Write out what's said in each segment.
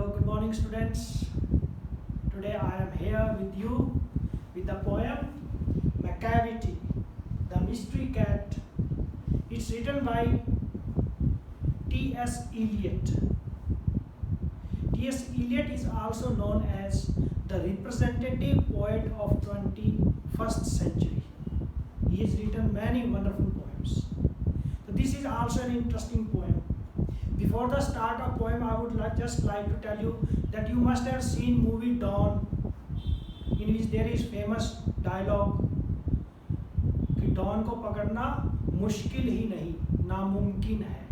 Good morning, students. Today I am here with you with the poem Macavity, the Mystery Cat. It's written by T.S. Eliot. T.S. Eliot is also known as the representative poet of 21st century. He has written many wonderful poems. So this is also an interesting poem. Before the start of poem, I would just like to tell you that you must have seen movie Dawn, in which there is famous dialogue कि Dawn को पकड़ना मुश्किल ही नहीं, नामुमकिन है.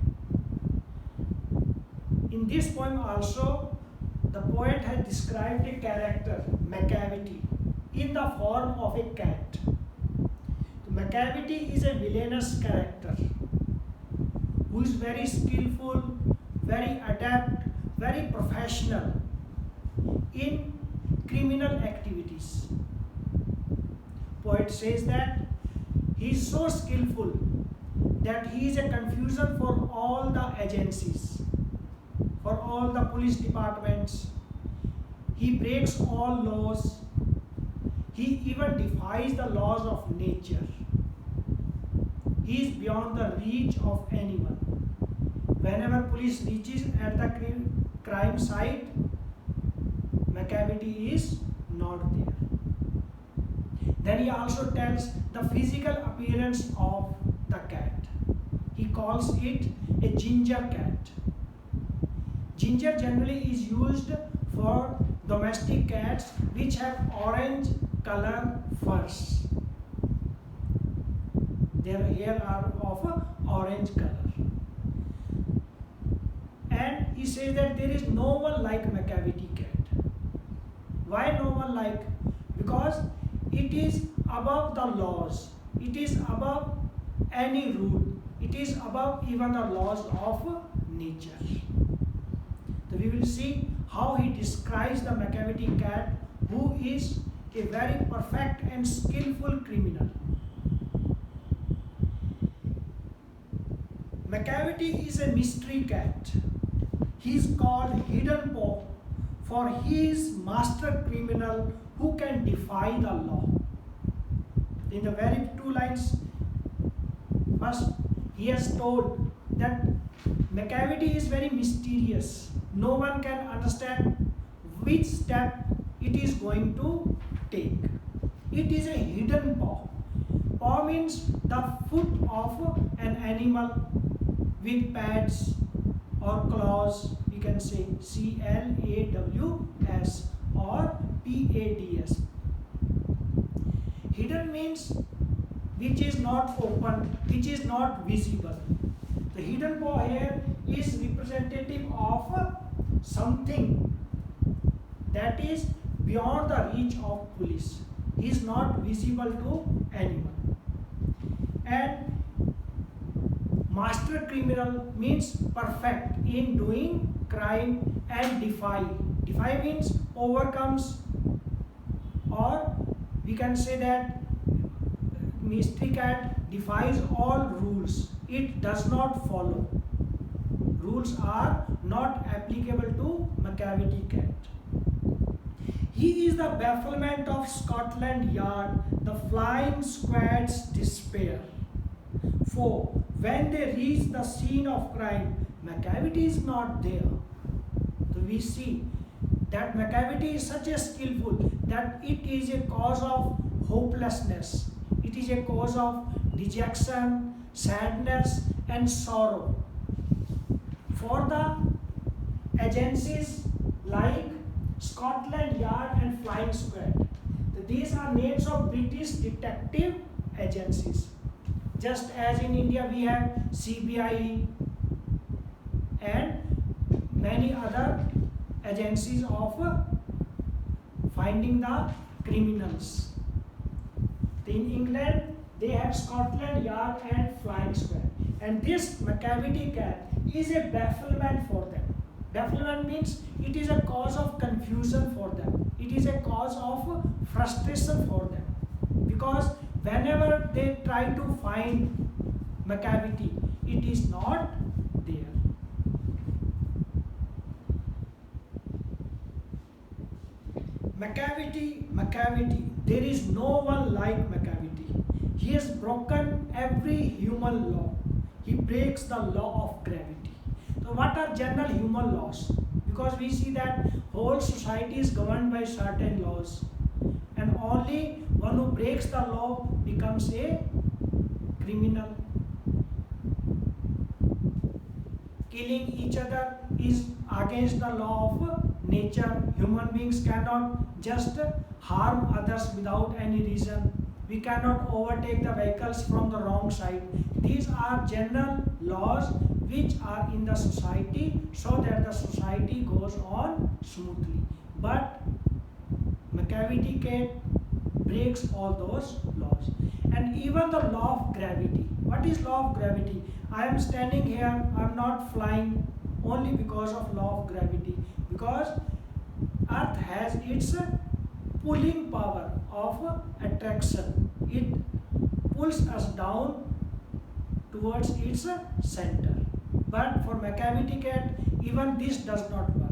In this poem also, the poet has described a character, Macavity, in the form of a cat. Macavity is a villainous character who is very skillful, very adept, very professional in criminal activities. Poet says that he is so skillful that he is a confusion for all the agencies, for all the police departments. He breaks all laws. He even defies the laws of nature. He is beyond the reach of anyone. Whenever police reaches at the crime site, Macavity is not there. Then he also tells the physical appearance of the cat. He calls it a ginger cat. Ginger generally is used for domestic cats which have orange color furs. Their hair are of orange color. And he says that there is no one like Macavity cat. Why no one like? Because it is above the laws. It is above any rule. It is above even the laws of nature. So we will see how he describes the Macavity cat, who is a very perfect and skillful criminal. Macavity is a mystery cat. He is called Hidden Paw, for he is master criminal who can defy the law. In the very two lines, first he has told that Macavity is very mysterious. No one can understand which step it is going to take. It is a hidden paw. Paw means the foot of an animal with pads or claws. We can say CLAWS or PADS. Hidden means which is not open, which is not visible. The hidden paw here is representative of something that is beyond the reach of police. He is not visible to anyone. And master criminal means perfect in doing crime and defy. Defy means overcomes, or we can say that mystery cat defies all rules. It does not follow. Rules are not applicable to Macavity cat. He is the bafflement of Scotland Yard, the flying squad's despair. For when they reach the scene of crime, Macavity is not there. So we see that Macavity is such a skillful that it is a cause of hopelessness. It is a cause of dejection, sadness and sorrow. For the agencies like Scotland Yard and Flying Squad, these are names of British detective agencies. Just as in India we have CBI and many other agencies of finding the criminals. In England they have Scotland Yard and Flying Squad. And this Macavity cat is a bafflement for them. Bafflement means it is a cause of confusion for them. It is a cause of frustration for them. Because whenever they try to find Macavity, it is not there. Macavity, there is no one like Macavity. He has broken every human law. He breaks the law of gravity. So what are general human laws? Because we see that whole society is governed by certain laws, and only one who breaks the law becomes a criminal. Killing each other is against the law of nature. Human beings cannot just harm others without any reason. We cannot overtake the vehicles from the wrong side. These are general laws which are in the society so that the society goes on smoothly. But Macavity cat breaks all those laws. And even the law of gravity. What is law of gravity? I am standing here, I am not flying only because of law of gravity. Because Earth has its pulling power of attraction. It pulls us down towards its center. But for Macavity cat, even this does not work.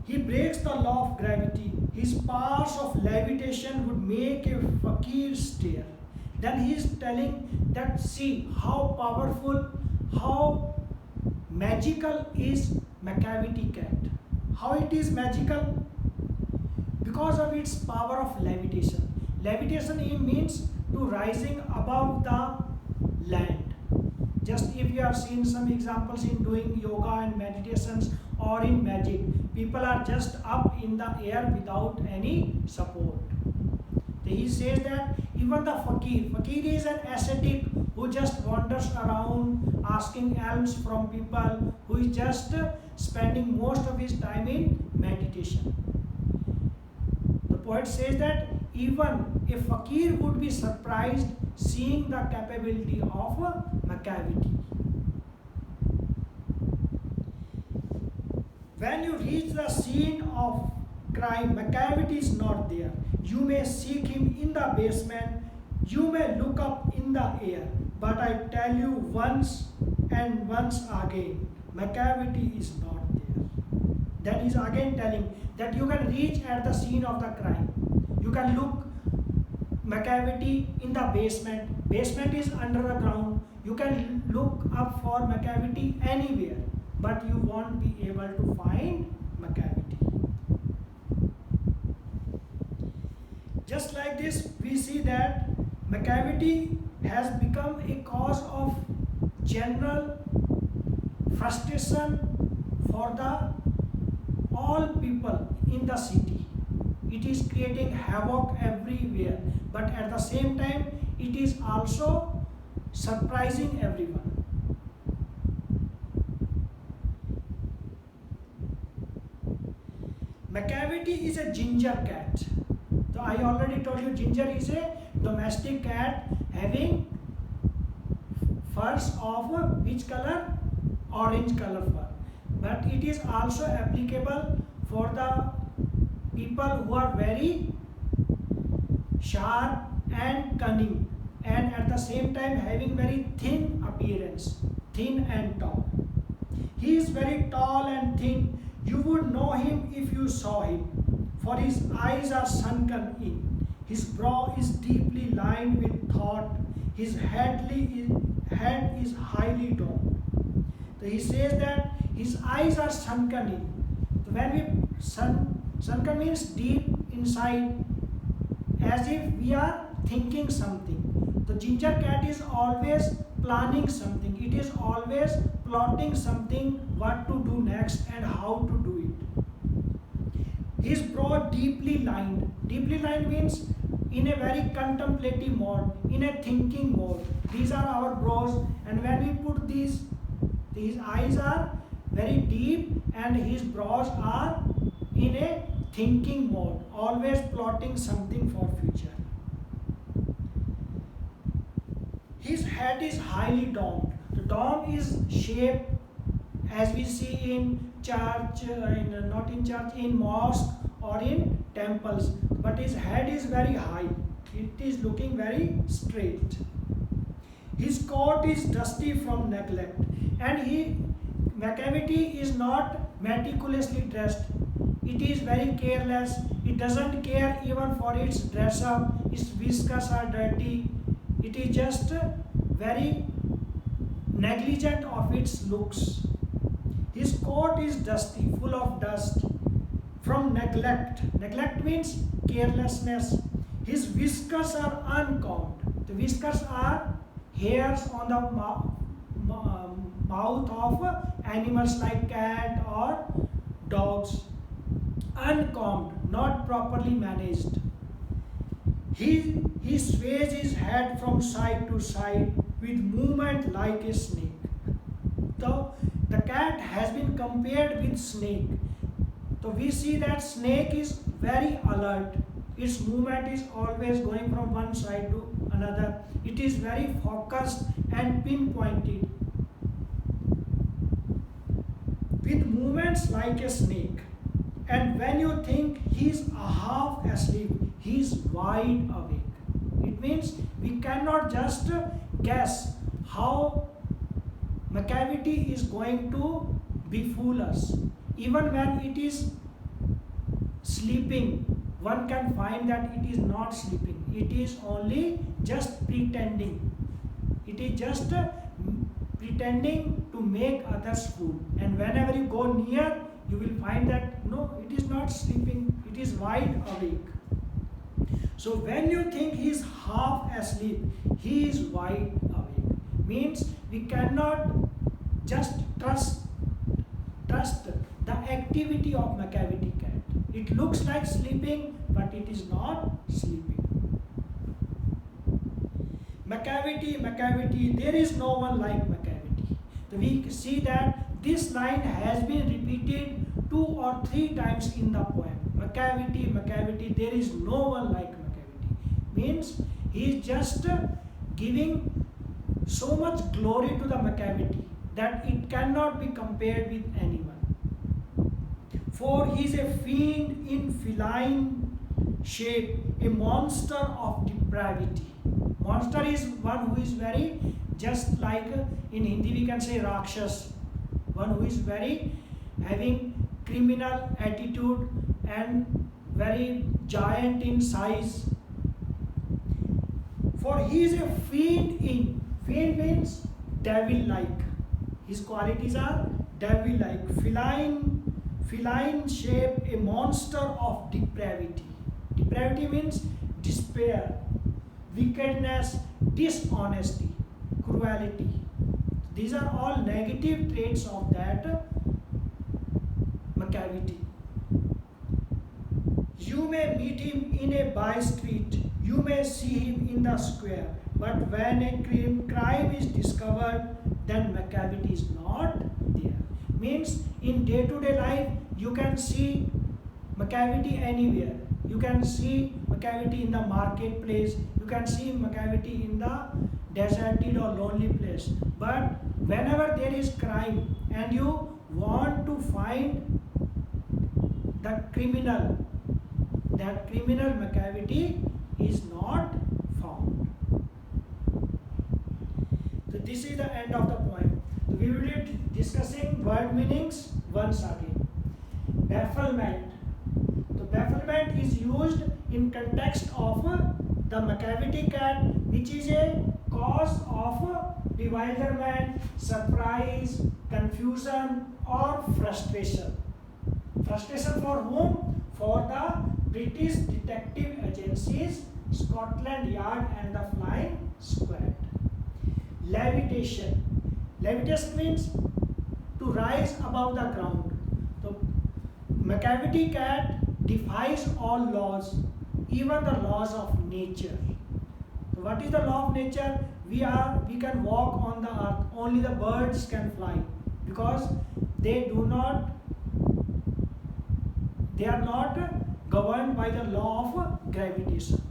He breaks the law of gravity. His powers of levitation would make a fakir stare. Then he is telling that see how powerful, how magical is Macavity cat. How it is magical? Because of its power of levitation. Levitation means to rising above the land. Just if you have seen some examples in doing yoga and meditations or in magic, people are just up in the air without any support. He says that even the fakir is an ascetic who just wanders around asking alms from people, who is just spending most of his time in meditation. The poet says that even a fakir would be surprised seeing the capability of Macavity. When you reach the scene of crime, Macavity is not there. You may seek him in the basement, you may look up in the air, but I tell you once and once again, Macavity is not there. That is again telling that you can reach at the scene of the crime. You can look Macavity in the basement. Basement is under the ground. You can look up for Macavity anywhere, but you won't be able to find Macavity. Just like this, we see that Macavity has become a cause of general frustration for the all people in the city. It is creating havoc everywhere, but at the same time, it is also surprising everyone. Macavity is a ginger cat. So I already told you ginger is a domestic cat having furs of which color? Orange color fur. But it is also applicable for the people who are very sharp and cunning, and at the same time having very thin appearance, thin and tall. He is very tall and thin. You would know him if you saw him, for his eyes are sunken in. His brow is deeply lined with thought. His head is highly domed. So he says that his eyes are sunken in. So when we sunken means deep inside, as if we are thinking something. The ginger cat is always planning something. It is always plotting something, what to do next and how to do it. His brow deeply lined. Deeply lined means in a very contemplative mode, in a thinking mode. These are our brows, and when we put these eyes are very deep and his brows are in a thinking mode, always plotting something for future. His head is highly domed. The dome is shaped as we see in church, not in church, in mosque or in temples. But his head is very high. It is looking very straight. His coat is dusty from neglect, and Macavity is not meticulously dressed. it is very careless. It doesn't care even for its dress up. Its whiskers are dirty. It is just very negligent of its looks. His coat is dusty, full of dust from neglect. Neglect means carelessness. His whiskers are uncombed. The whiskers are hairs on the mouth of animals like cat or dogs. Uncombed, not properly managed. He sways his head from side to side with movement like a snake. So the cat has been compared with snake. So we see that snake is very alert. Its movement is always going from one side to another. It is very focused and pinpointed. With movements like a snake. And when you think he is half asleep, he is wide awake. It means we cannot just guess how McCavity is going to befool us. Even when it is sleeping, one can find that it is not sleeping. It is only just pretending. It is just pretending to make others fool. And whenever you go near, you will find that no, it is not sleeping. It is wide awake. So when you think he is half asleep, he is wide awake. Means we cannot just trust the activity of McCavity cat. It looks like sleeping, but it is not sleeping. McCavity, there is no one like McCavity. So we see that this line has been repeated 2 or 3 times in the poem. McCavity, there is no one like McCavity. Means he is just giving so much glory to the McCavity that it cannot be compared with anyone. For he is a fiend in feline shape, a monster of depravity. Monster is one who is very, just like in Hindi we can say Rakshas, one who is very having criminal attitude and very giant in size. For he is a fiend means devil-like. His qualities are devil-like, feline shape, a monster of depravity. Depravity means despair, wickedness, dishonesty, cruelty. These are all negative traits of that McCavity. You may meet him in a by street, you may see him in the square, but when a crime is discovered, then McCavity is not there. Means in day-to-day life, you can see McCavity anywhere. You can see McCavity in the marketplace. You can see McCavity in the deserted or lonely place. But whenever there is crime and you want to find the criminal, that criminal McCavity is not found. So this is the end of the poem. So we will be discussing word meanings once again. Bafflement. So bafflement is used in context of the McCavity cat, which is a cause of bewilderment, surprise, confusion or frustration. Frustration for whom? For the British detective agencies, Scotland Yard and the Flying Squad. Levitation. Levitation means to rise above the ground. So McCavity cat defies all laws, even the laws of nature. So what is the law of nature? We can walk on the earth. Only the birds can fly because they are not governed by the law of gravitation.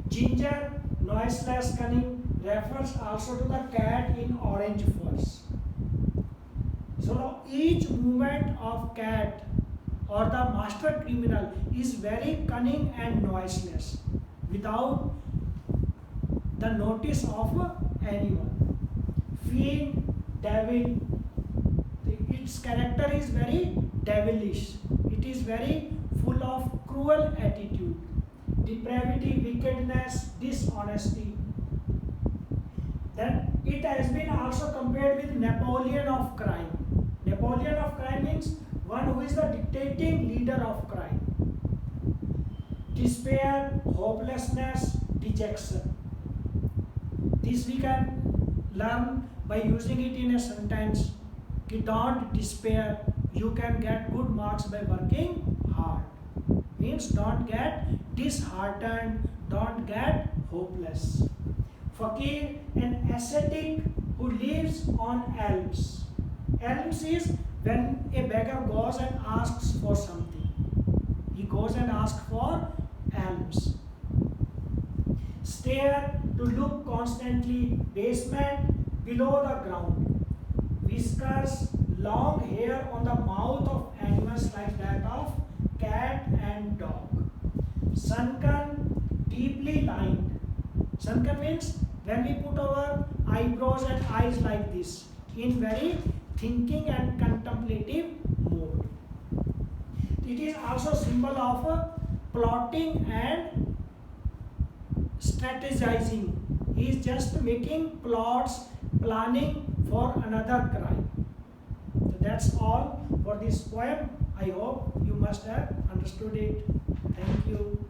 Ginger, noiseless, cunning refers also to the cat in orange furs. So now each movement of cat or the master criminal is very cunning and noiseless without the notice of anyone. Fiend, devil, it its character is very devilish. It is very full of cruel attitude, depravity, wickedness, dishonesty. Then it has been also compared with Napoleon of crime. Napoleon of crime means one who is the dictating leader of crime. Despair, hopelessness, dejection. This we can learn by using it in a sentence. Don't despair. You can get good marks by working hard. Means don't get disheartened, don't get hopeless. Fakir, an ascetic who lives on alms. Alms is when a beggar goes and asks for something. He goes and asks for alms. Stare, to look constantly. Basement, below the ground. Whiskers, long hair on the mouth of animals like that of cat and dog. Sunken, deeply lined. Sunken means when we put our eyebrows and eyes like this, in very thinking and contemplative mode. It is also symbol of plotting and strategizing. He is just making plots, planning for another crime. So that's all for this poem. I hope you must have understood it. Thank you.